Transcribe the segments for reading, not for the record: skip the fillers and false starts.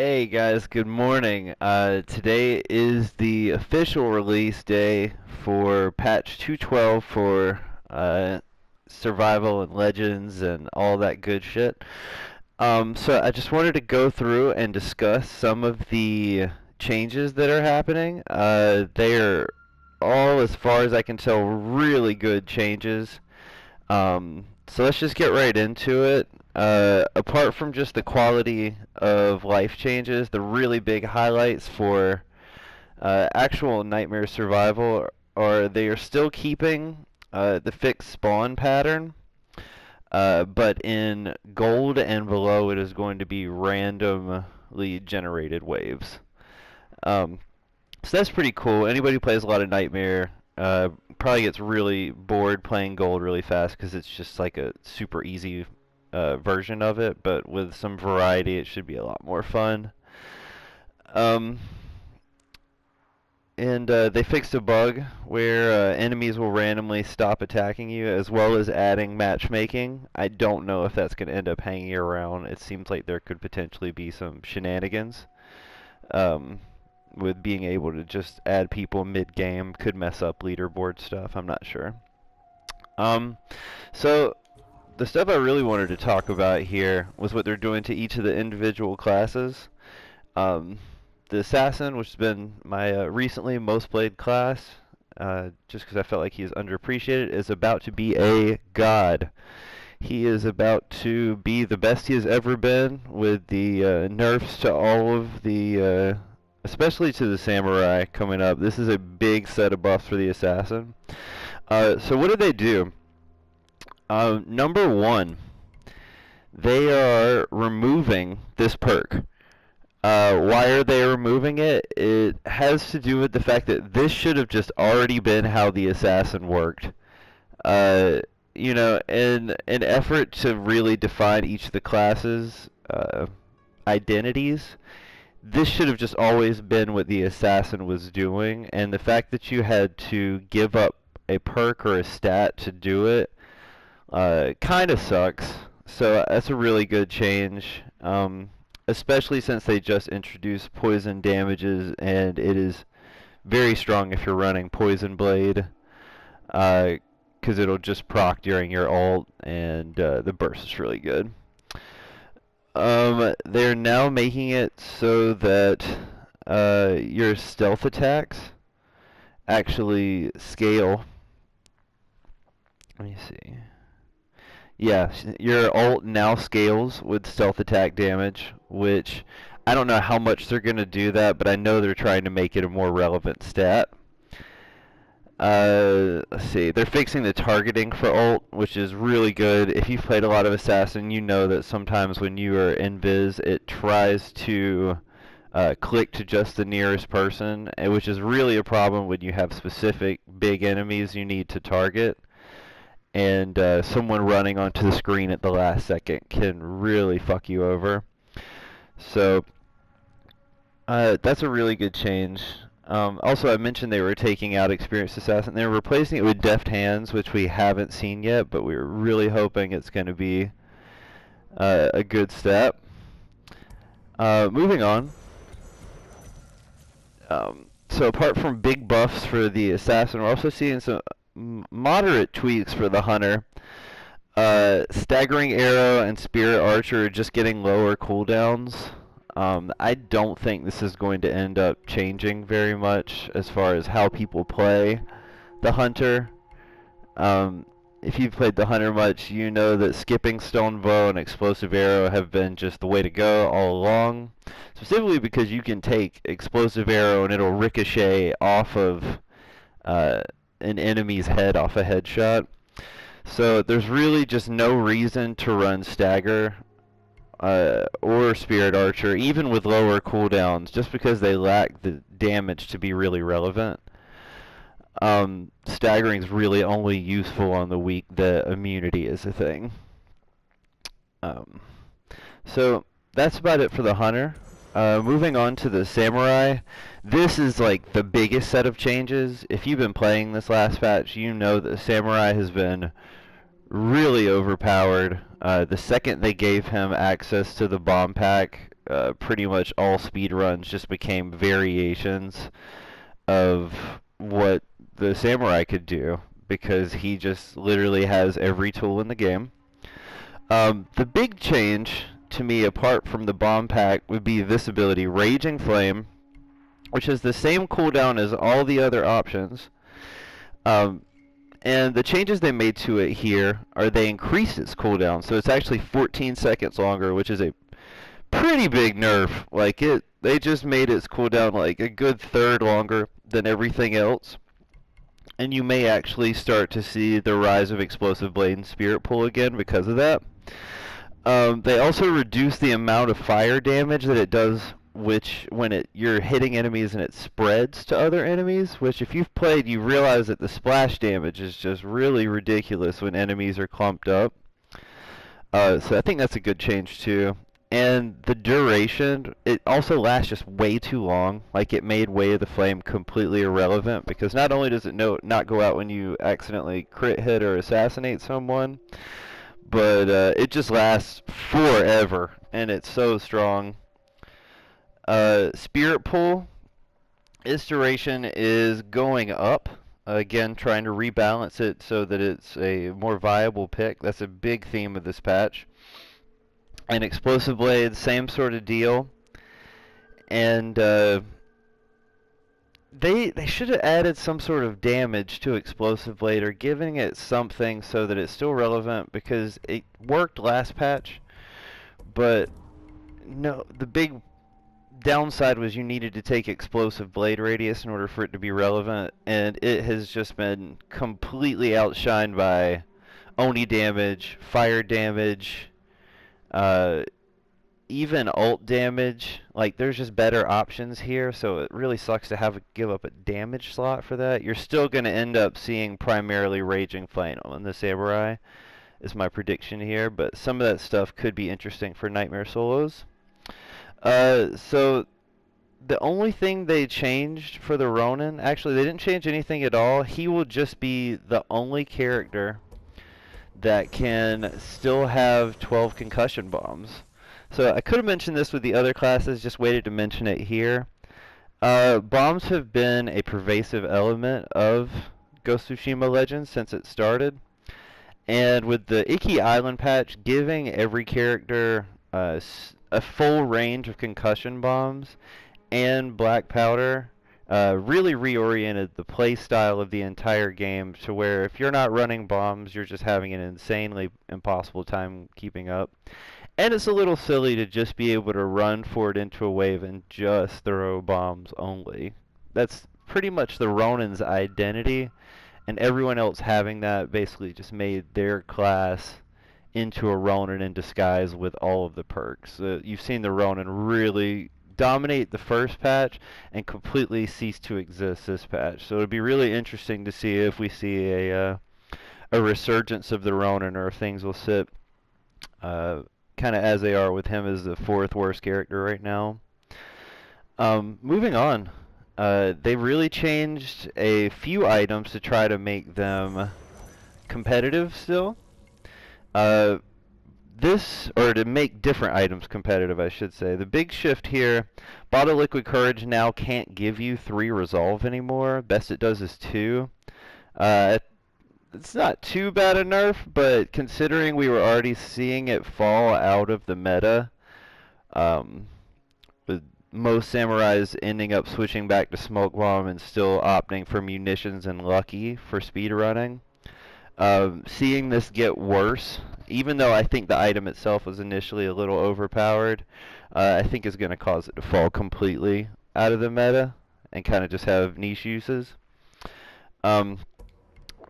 Hey guys, good morning. Today is the official release day for patch 212 for survival and legends and all that good shit. So I just wanted to go through and discuss some of the changes that are happening. They are all, as far as I can tell, really good changes. So let's just get right into it. Apart from just the quality of life changes, the really big highlights for actual Nightmare Survival are they are still keeping the fixed spawn pattern, but in gold and below it is going to be randomly generated waves. Um, so that's pretty cool. Anybody who plays a lot of Nightmare probably gets really bored playing gold really fast because it's just like a super easy version of it, but with some variety it should be a lot more fun. Um, and they fixed a bug where enemies will randomly stop attacking you, as well as adding matchmaking. I don't know if that's going to end up hanging around. It seems like there could potentially be some shenanigans. Um, with being able to just add people mid-game could mess up leaderboard stuff. I'm not sure. So the stuff I really wanted to talk about here was what they're doing to each of the individual classes. Um, the Assassin, which has been my recently most played class, just because I felt like he is underappreciated, is about to be a god. He is about to be the best he has ever been with the nerfs to all of the, especially to the Samurai coming up. This is a big set of buffs for the Assassin. So what did they do? Number one, they are removing this perk. Why are they removing it? It has to do with the fact that this should have just already been how the Assassin worked. In an effort to really define each of the classes' identities, this should have just always been what the Assassin was doing, and the fact that you had to give up a perk or a stat to do it kind of sucks. So that's a really good change, especially since they just introduced poison damages, and it is very strong if you're running Poison Blade, because it'll just proc during your ult, and the burst is really good. They're now making it so that your stealth attacks actually scale. Let me see. Yeah, your ult now scales with stealth attack damage, which I don't know how much they're going to do that, but I know they're trying to make it a more relevant stat. Let's see. They're fixing the targeting for ult, which is really good. If you've played a lot of Assassin, you know that sometimes when you are invis, it tries to click to just the nearest person, which is really a problem when you have specific big enemies you need to target. And someone running onto the screen at the last second can really fuck you over. So that's a really good change. Also, I mentioned they were taking out Experienced Assassin. They were replacing it with Deft Hands, which we haven't seen yet, but we're really hoping it's going to be a good step. Moving on. So apart from big buffs for the Assassin, we're also seeing some moderate tweaks for the Hunter. Staggering Arrow and Spirit Archer are just getting lower cooldowns. I don't think this is going to end up changing very much as far as how people play the Hunter. If you've played the Hunter much, you know that skipping Stone Bow and Explosive Arrow have been just the way to go all along. Specifically because you can take Explosive Arrow and it'll ricochet off of an enemy's head off a headshot. So there's really just no reason to run Stagger or Spirit Archer, even with lower cooldowns, just because they lack the damage to be really relevant. Staggering is really only useful on the week that immunity is a thing. So that's about it for the Hunter. Moving on to the Samurai, this is like the biggest set of changes. If you've been playing this last patch, you know that Samurai has been really overpowered. The second they gave him access to the Bombpack, pretty much all speed runs just became variations of what the samurai could do because he just literally has every tool in the game. The big change to me, apart from the Bombpack, would be this ability, Raging Flame, which is the same cooldown as all the other options. And the changes they made to it here are they increased its cooldown, so it's actually 14 seconds longer, which is a pretty big nerf. Like they just made its cooldown like a good third longer than everything else. And you may actually start to see the rise of Explosive Blade and Spirit Pull again because of that. They also reduce the amount of fire damage that it does, which when you're hitting enemies and it spreads to other enemies, which if you've played, you realize that the splash damage is just really ridiculous when enemies are clumped up. So I think that's a good change too. And the duration, it also lasts just way too long. Like it made Way of the Flame completely irrelevant because not only does it not go out when you accidentally crit hit or assassinate someone, but it just lasts forever, and it's so strong. Spirit Pull, its duration is going up. Again, trying to rebalance it so that it's a more viable pick. That's a big theme of this patch. And Explosive Blade, same sort of deal. And they should have added some sort of damage to Explosive Blade or giving it something so that it's still relevant because it worked last patch. But no, the big downside was you needed to take Explosive Blade radius in order for it to be relevant, and it has just been completely outshined by Oni damage, fire damage, even ult damage. Like there's just better options here, so it really sucks to give up a damage slot for that. You're still going to end up seeing primarily Raging Flame on the Samurai, is my prediction here, but some of that stuff could be interesting for Nightmare solos. So the only thing they changed for the Ronin, actually they didn't change anything at all. He will just be the only character that can still have 12 concussion bombs. So I could have mentioned this with the other classes, just waited to mention it here. Bombs have been a pervasive element of Ghost of Tsushima Legends since it started. And with the Iki Island patch giving every character a full range of concussion bombs and black powder, really reoriented the play style of the entire game to where if you're not running bombs, you're just having an insanely impossible time keeping up. And it's a little silly to just be able to run forward into a wave and just throw bombs only. That's pretty much the Ronin's identity, and everyone else having that basically just made their class into a Ronin in disguise with all of the perks. You've seen the Ronin really dominate the first patch and completely cease to exist this patch. So it'd be really interesting to see if we see a resurgence of the Ronin, or if things will sit kind of as they are with him as the fourth worst character right now. Moving on, they really changed a few items to try to make them competitive still. Or to make different items competitive, I should say. The big shift here, Bottle Liquid Courage now can't give you 3 resolve anymore. Best it does is 2. It's not too bad a nerf, but considering we were already seeing it fall out of the meta, with most samurais ending up switching back to Smoke Bomb and still opting for munitions and Lucky for speedrunning. Seeing this get worse, even though I think the item itself was initially a little overpowered, I think is going to cause it to fall completely out of the meta and kind of just have niche uses.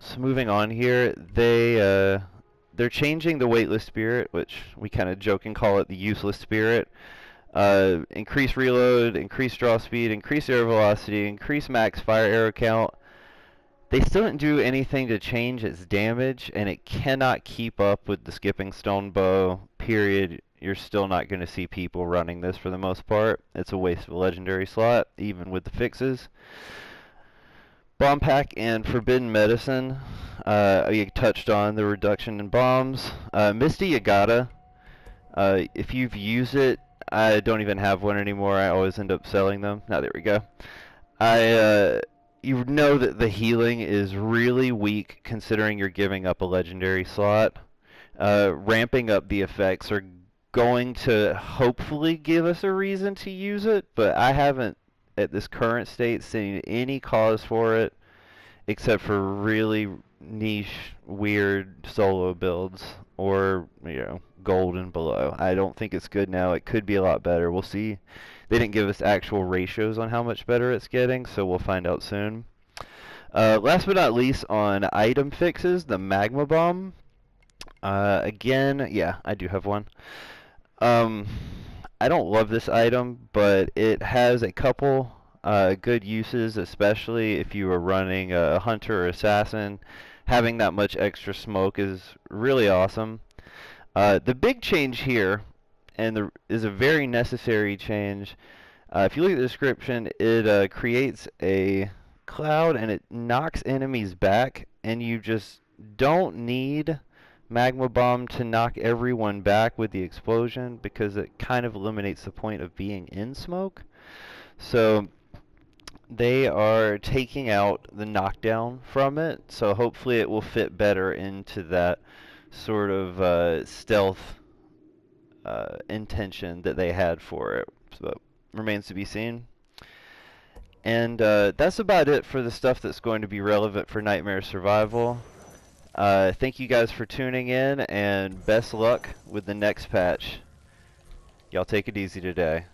So moving on here, they're changing the weightless spirit, which we kind of joke and call it the useless spirit. Increase reload, increase draw speed, increase air velocity, increase max fire arrow count. They still didn't do anything to change its damage, and it cannot keep up with the skipping stone bow, period. You're still not going to see people running this for the most part. It's a waste of a legendary slot, even with the fixes. Bombpack and Forbidden Medicine, you touched on the reduction in bombs. Misty Yagata, if you've used it, I don't even have one anymore. I always end up selling them. Now there we go. You know that the healing is really weak considering you're giving up a legendary slot. Ramping up the effects are going to hopefully give us a reason to use it, but I haven't at this current state seen any cause for it except for really niche, weird solo builds or, gold and below. I don't think it's good now. It could be a lot better. We'll see. They didn't give us actual ratios on how much better it's getting, so we'll find out soon. Last but not least, on item fixes, the Magma Bomb. Again, yeah, I do have one. Um, I don't love this item, but it has a couple good uses, especially if you are running a hunter or assassin. Having that much extra smoke is really awesome. The big change here, and is a very necessary change. If you look at the description, it creates a cloud and it knocks enemies back, and you just don't need Magma Bomb to knock everyone back with the explosion because it kind of eliminates the point of being in smoke. So they are taking out the knockdown from it, so hopefully it will fit better into that sort of stealth intention that they had for it. So remains to be seen. And that's about it for the stuff that's going to be relevant for Nightmare Survival. Thank you guys for tuning in, and best luck with the next patch. Y'all take it easy today.